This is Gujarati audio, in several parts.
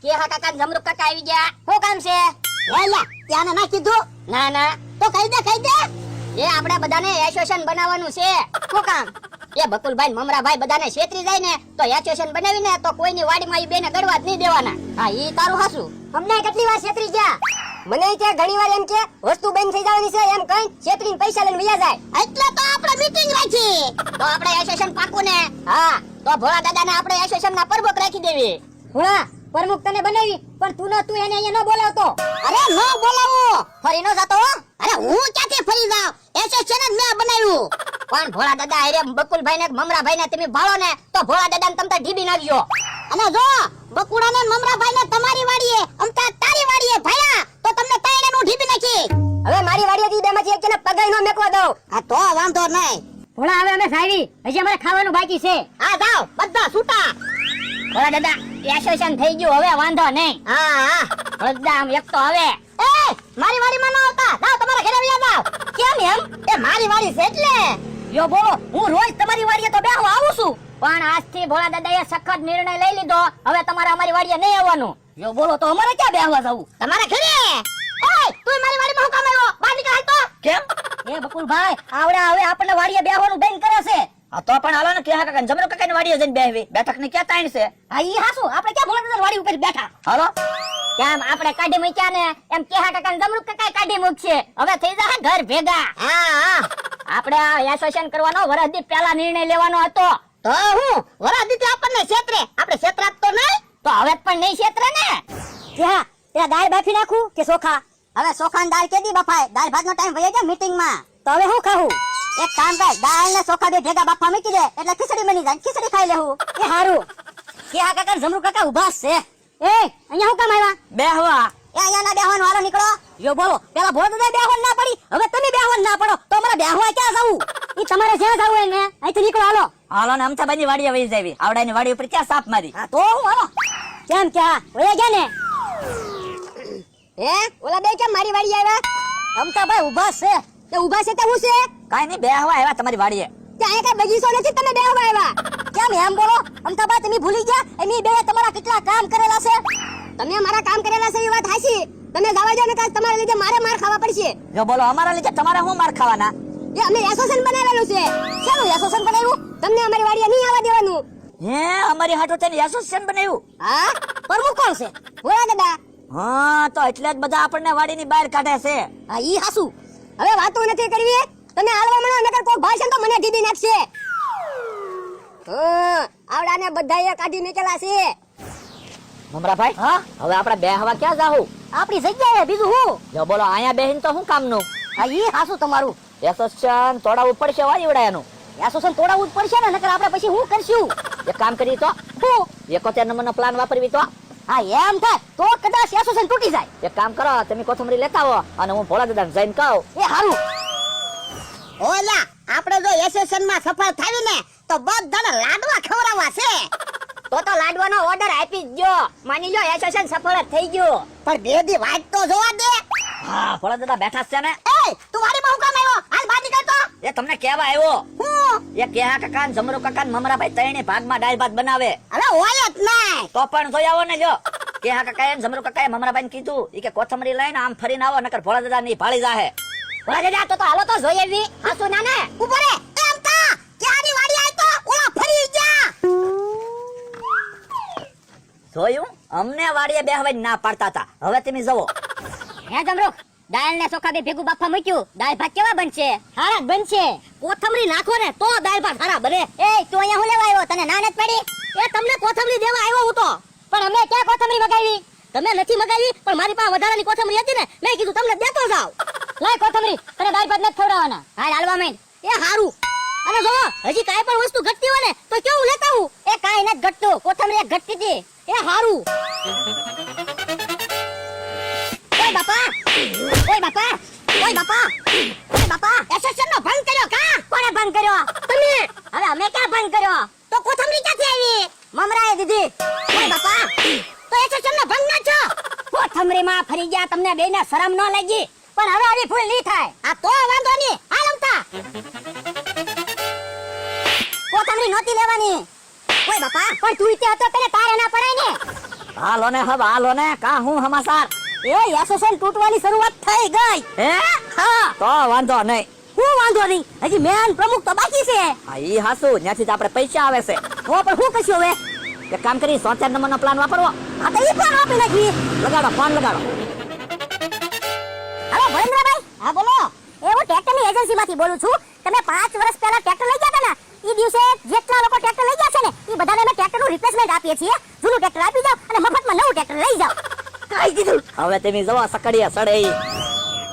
કે હા કાકા જમરૂક કાકા આવી ગયા. શું કામ છે? એલા ત્યાંને ના કીધું? ના તો કહી દે. એ આપણે બધાને એસોસિએશન બનાવવાનું છે. શું કામ? એ બકુલભાઈ મમરાભાઈ બધાને છેતરી જાય ને તો એસોસિએશન બનાવીને તો કોઈની વાડીમાં ઈ બેને ગળવા જ નહીં દેવાના. હા ઈ તારું હાસું. અમને કેટલી વાર છેતરી ગયા. મને કે ઘણી વાર એમ કે વસ્તુ બંધ થઈ જવાની છે એમ કઈ છેતરીને પૈસા લઈને વયા જાય. એટલે તો આપણે મીટિંગ રાખી. તો આપણે એસોસિએશન પાકું ને? હા તો ભોળા દાદાને આપણે એસોસિએશન ના પ્રમુખ રાખી દેવી. ભોળા પ્રમુખ તને બનાવી પણ તું એને અહીંયા ન બોલાવતો. અરે ન બોલાવો. ફરી નો જાતો હો? અરે હું ક્યાંથી ફરી જાઉં? એસોસિએશન જ મેં બનાવ્યું. પણ ભોળા દાદા અરે બકુલભાઈ ને મમરાભાઈ ને તમે ભાળો ને તો ભોળા દાદાને તમ તાર ઢીબી નાખજો. અને જો બકુડા ને મમરાભાઈ ને તમારી વાડીએ અમતા તારી વાડીએ ભાયા તો તમને તૈણે નું ઢીબી નાખી. હવે મારી વાડીએ દી બેમાંથી એકને પગાઈ નો મેકવા દઉં. આ તો વાંધો નહીં. ભોળા હવે અમે સાઈવી હજી અમારે ખાવાનું બાકી છે. આ જાવ બધા છૂટા. ભોળા દાદા એસોસિએશન થઈ ગયું હવે વાંધો નહીં. હા બધા આમ એક તો હવે એ મારી વાડીમાં ન આવતા. જાવ તમારા ઘરે વયા જાવ. કેમ એમ? એ મારી વાડી છે એટલે. યો બોલો હું રોજ તમારી વાડીએ તો બેહવા આવું છું પણ આજથી ભોળા દાદાએ સખત નિર્ણય લઈ લીધો હવે તમારે અમારી વાડીએ નહીં આવવાનું. યો બોલો તો અમારે ક્યાં બેહવા જવું? તમારા ઘરે. એ તું મારી વાડીમાં હું કામ આવ્યો? બહાર નીકળ તો. કેમ? એ બકુલભાઈ આવડા હવે આપણને વાડીએ બેહવાનું બંધ કરે છે. આ તો પણ હાલો ને કે કાકા જમરો કાકાની વાડીએ જઈને બેહવી. બેઠક ને ક્યાં તાણ છે? હા ઈ હાસુ આપણે ક્યાં ભોળા દાદા વાડી ઉપર બેઠા. હાલો કેમ આપણે કાઢી મૂક્યા ને એમ કેહા કાકા જમરૂક કાકા કાઢી મૂકશે. હવે થઈ જા ઘર ભેગા. હા આપણે આ એસોસિએશન કરવાનો વરસદી પહેલા નિર્ણય લેવાનો હતો. તો હું વરાદીતે આપણને છેતરે. આપણે છેતરાત તો નહીં. તો હવે પણ નહીં છેતરે ને. ત્યાં ત્યાં દાળ બાફી નાખું કે ચોખા? હવે ચોખા ને દાળ કેદી બફાય? દાળ ભાત નો ટાઈમ વયો જાય મીટિંગ માં. તો હવે હું ખાવું? એક કામ કર દાળ ને ચોખા બે ભેગા બાફા મૂકી દે એટલે ખીચડી બની જાય. ખીચડી ખાઈ લેવું. એ હારું. કે આ કાકા જમરૂક કાકા ઉભા છે. એ અહીંયા હું કામ આવ્યા? બેહવા. એ અહીંયા ના બેહવાનું હાલો નીકળો. યો બોલો પેલા ભોળ દાદા બેહવાનું ના પડી હવે તમે બેહવાનું ના પડો તો અમારે બેહવા ક્યાં જવું? ઈ તમારે જ્યાં જવું હોય ને અહીંથી નીકળો હાલો. હાલો ને અમથાબાની વાડીએ વહી જાવી. આવડાની વાડી ઉપર ક્યાં સાપ મારી? હા તો હું હાલો. કેમ ક્યાં ઓયા ગયા ને? હે ઓલા બે કેમ મારી વાડી આવ્યા? અમતાભાઈ ઊભા છે. તે ઊભા છે તે હું છે? કાઈ નહીં બેહવા આવ્યા તમારી વાડીએ. ત્યાં કઈ બગીચો નથી તમે બેહવા આવ્યા. કેમ એમ બોલો? અમતાભાઈ તમે ભૂલી ગયા એની બે તમારા કેટલા કામ કરેલા છે? તમે મારા કામ કરેલા છે એ વાત હાચી. તમે જવા દો ને કાલ તમારા લીધે મારે માર ખાવા પડશે. જો બોલો અમારા લીધે તમારે શું માર ખાવાના? એ અમે એસોસિએશન બનાવેલું છે. શેનું એસોસિએશન બનાવ્યું? તમને અમારી વાડીએ નહીં આવવા દેવાનું. હે અમારી હાટો થઈને એસોસિએશન બનાવ્યું? હા પ્રમુખ કોણ છે? ભોળા દાદા. હા તો એટલે જ બધા આપણને વાડીની બહાર કાઢે છે. હા ઈ હાસુ. હવે વાતો નથી કરવી. તમે હાલવા મળો નકર કોઈ ભાષે તો મને ઢીબી નાખશે. આવડાને બધાએ કાઢી નીકળ્યા છે. મમરાભાઈ હા હવે આપણે બેહવા ક્યાં જાવું? આપણી જગ્યાએ બીજું હું? જો બોલો અહીંયા બેહીને તો શું કામનું? હા ઈ હાસુ તમારું. એસોસિએશન તોડાવવું પડશે વાડીવડાનું. એસોસિએશન તોડાવવું જ પડશે ને નકર આપણે પછી શું કરશું? એક કામ કરી તો હું 71 નંબરનો પ્લાન વાપરવી તો. હા એમ થાય તો કદાચ એસોસિએશન તૂટી જાય. એક કામ કરો તમે કોથમરી લેતા આવો અને હું ભોળા દાદાને જઈને કહું. એ હારું. ઓલા આપણે જો એસોસિએશન માં સફળ થાવી ને તો બધાને લાડવા ખવડાવવા છે. તો લાડવાનો ઓર્ડર આપી જ જો. માની લો એસોસિએશન સફળ જ થઈ ગયું. પણ બે દી વાત તો જોવા દે. હા ભોળા દાદા બેઠા જ છે ને. એ તું વાડીમાં હું કામ આવ્યો? હાલ બહાર નીકળ તો. એ તમને કેવા આવ્યો? હું એ કેહા કાકા ને જમરો કાકા ને મમરાભાઈ ત્રણેય ભાગમાં દાળ ભાત બનાવે. હવે હોય જ નહીં. તો પણ જોઈ આવો ને જો. કેહા કાકાએ ને જમરો કાકાએ મમરાભાઈ ને કીધું ઈ કે કોથમરી લઈને આમ ફરીને આવો નકર ભોળા દાદા ની ભાળી જાહે. ભોળા દાદા તો હાલો તો જોઈએ વી. હાસુ ના ને ઉભો રે. એમ તા ક્યાંની વાડી આઈ તો ઓલા ફરી જા. જોયું અમને વાડીએ બેહવાની ના પાડતા હતા. હવે તમે જવો. હે જમરૂક દાળ ને ચોખા બે ભેગું બાફા મૂક્યું. દાળ ભાત કેવા બનશે? હારા જ બનશે. કોથમરી નાખો ને તો દાળ ભાત હારા બને. એ તું અહીંયા હું લેવા આવ્યો? તને ના નથી પડી? એ તમને કોથમરી દેવા આવ્યો હું તો. પણ અમે ક્યાં કોથમરી મગાવી? તમે નથી મગાવી પણ મારી પાસે વધારાની કોથમરી હતી ને મેં કીધું તમને દેતો જાવ. લાય કોથમરી તને દાળ ભાત નથી ખવડાવવાના. હાલ હાલવા માંડ. એ હારું. અને જો હજી કાઈ પણ વસ્તુ ઘટતી હોય ને તો કેવું લેતા હું? એ કાઈ નથી ઘટતું. કોથમરી એક ઘટતી હતી. એ હારું. ઓય બાપા ઓય બાપા ઓય બાપા ઓય બાપા એસોસિએશન નો ભંગ કર્યો કા? કોણે ભંગ કર્યો? તમે. હવે અમે ક્યાં ભંગ કર્યો? તો કોથમરી ક્યાંથી આવી? મમરાએ દીધી. ઓય બાપા તો એસોસિએશન નો ભંગ ના છો. કોથમરી માં ફરી ગયા તમને બેને શરમ ન લાગી? પણ હવે આવી ભૂલ નહીં થાય. આ તો વાંધો નહીં. હાલ અમતા કોથમરી નહોતી લેવાની. ઓય બાપા પણ તું ઈતે હતો તને તારે ના પડાય ને. હાલો ને હવે હાલો ને કા હું સમાચાર એ એસોસિએશન તૂટવાની શરૂઆત થઈ ગઈ. હે હા, તો વાંધો નહીં. હું વાંધો નહીં, હજી મેન પ્રમુખ તો બાકી છે. હા ઈ હાસુ ત્યાંથી જ આપણે પૈસા આવે છે. હો પણ શું કરશું હવે? એક કામ કરી 74 નંબરનો પ્લાન વાપરવો. આ તો ઈ પણ આપી નાખી. લગાડો ફોન લગાડો. હાલો ભરેન્દ્રભાઈ. હા બોલો. એ હું ટ્રેક્ટરની એજન્સીમાંથી બોલું છું. તમે 5 વર્ષ પહેલા ટ્રેક્ટર લઈ ગયા હતા ને, ઈ દિવસે જેટલા લોકો ટ્રેક્ટર લઈ ગયા છે ને, ઈ બધાને અમે ટ્રેક્ટરનું રિપ્લેસમેન્ટ આપીએ છીએ. જૂનું ટ્રેક્ટર આપી જાવ અને મફતમાં નવું ટ્રેક્ટર લઈ જાવ. કાઈ કીધું? હવે તમે જવો સકડીએ સડે ઈ.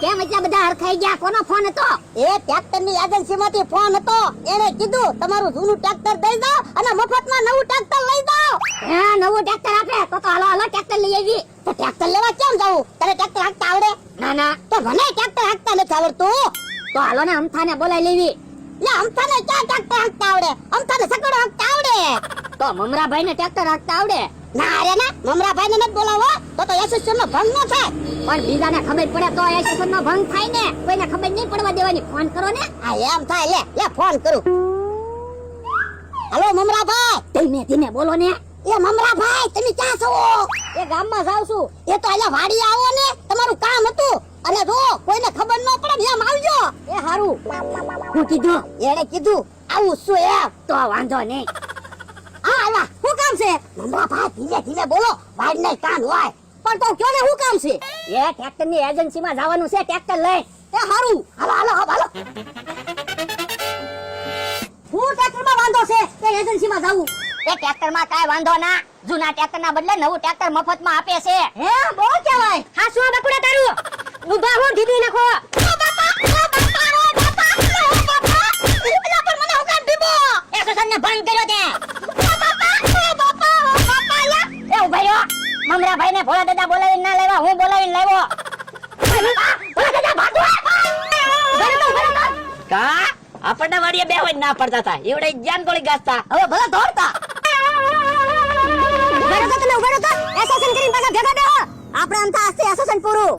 કેમ એટલા બધા હરખાઈ ગયા? કોનો ફોન હતો? એ ટ્રેક્ટરની એજન્સીમાંથી ફોન હતો. એને કીધું તમારું જૂનું ટ્રેક્ટર દઈ દો અને મફતમાં નવું ટ્રેક્ટર લઈ જાવ. હે, નવું ટ્રેક્ટર આપે તો હાલો હાલો ટ્રેક્ટર લઈ આવી. તો ટ્રેક્ટર લેવા કેમ જાવું? તને ટ્રેક્ટર હાંકતા આવડે? ના ના, તો મને ટ્રેક્ટર હાંકતા નથી આવડતું. તો હાલો ને અમથાને બોલાવી લેવી. લે અમથાને ક્યાં ટ્રેક્ટર હાંકતા આવડે? અમથાને સકડો હાંકતા આવડે. તો મમરાભાઈને ટ્રેક્ટર હાંકતા આવડે. ના રે ના, મમરાભાઈને નથી બોલાવો તો એસોસિએશનનો ભંગ ન થાય. પણ બીજાને ખબર પડે તો એસોસિએશનનો ભંગ થાય ને. કોઈને ખબર નહીં પડવા દેવાની. ફોન કરો ને. આ એમ થાય. લે લે ફોન કરું. હાલો મમરાભાઈ. ધીમે ધીમે બોલો ને. એ મમરાભાઈ તમે ક્યાં છો? એ ગામમાં જાવ છું. એ તો અહીંયા વાડી આવો ને, તમારું કામ હતું. અને જો કોઈને ખબર ન પડે ને એમ આવજો. એ હારું. હું કીધું? એણે કીધું આવું શું એમ. તો વાંધો નહીં. હા આવા શું કામ છે? મમરાભાઈ ધીમે ધીમે બોલો, વાડ નહીં કામ હોય. પણ તો કયો ને શું કામ છે? એ ટ્રેક્ટરની એજન્સીમાં જવાનું છે. ટ્રેક્ટર લઈ. એ હારું. હાલો હાલો હાલો. હું ટ્રેક્ટરમાં વાંધો છે કે એજન્સીમાં જાવું? એ ટ્રેક્ટરમાં કાંઈ વાંધો ના. જૂના ટ્રેક્ટરના બદલે નવું ટ્રેક્ટર મફતમાં આપે છે. હે બહુ કહેવાય. હા શું બકુડા તારું? ઊભા હો, ઢીબી નાખો. એસોસિએશનને ભંગ કર્યો તે. એ ઉભા રહ્યો. મમરાભાઈને ભોળા દાદા બોલાવીને ના લેવા, હું બોલાવીને લાવ્યો. ભોળા દાદા ભાગો. કા આપણને વાડીએ બે હોય ના પડતા હતા. એવડે જ્ઞાન ગોળી ગાસ્તા. હવે ભલે દોડતા. ઉભા રહો તો તમે, ઉભા રહો તો. એસોસિએશન કરીને પાછા ભેગા બેહો. આપણે આમ થાય એસોસિએશન પૂરું.